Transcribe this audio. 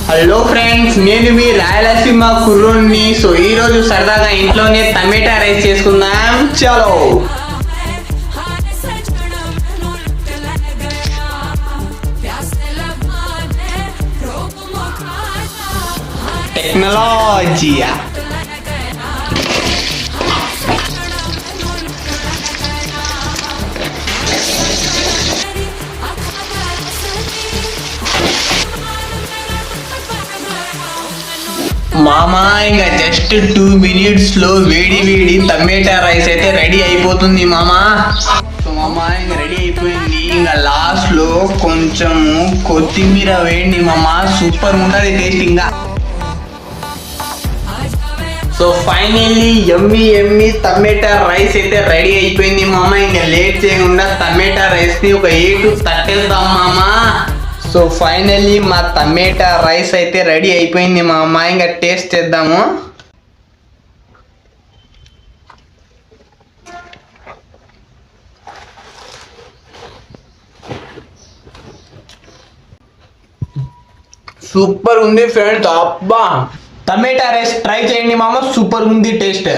Hello friends, నేను మీ Rayalaseema కుర్రోడ్ని. So ఈ రోజు సరదాగా ఇంట్లోనే టమాటా రైస్ చేసుకుందాం. చలో. టెక్నాలజీ మామా, ఇంకా జస్ట్ 2 minutes లో వేడి వేడి టమాటా రైస్ అయితే రెడీ అయిపోతుంది మామా. సో మామా ఇంకా రెడీ అయిపోయింది. ఇంకా లాస్ట్ లో కొంచెము కొత్తిమీర వేయండి మామా, సూపర్ ఉంటుంది టేస్ట్. ఇంకా సో ఫైనల్లీ యమ్మీ యమ్మీ టమాటా రైస్ అయితే రెడీ అయిపోయింది మామా. ఇంకా లేట్ చేయకుండా టమాటా రైస్ ని ఒక 8 తట్టేద్దాం మామా. సో ఫైనల్లీ మా టమాటా రైస్ అయితే రెడీ అయిపోయింది మా అమ్మ. ఇంకా టేస్ట్ చేద్దాము. సూపర్ ఉంది ఫ్రెండ్స్. అబ్బా, టమాటా రైస్ ట్రై చేయండి మామ, సూపర్ ఉంది టేస్ట్.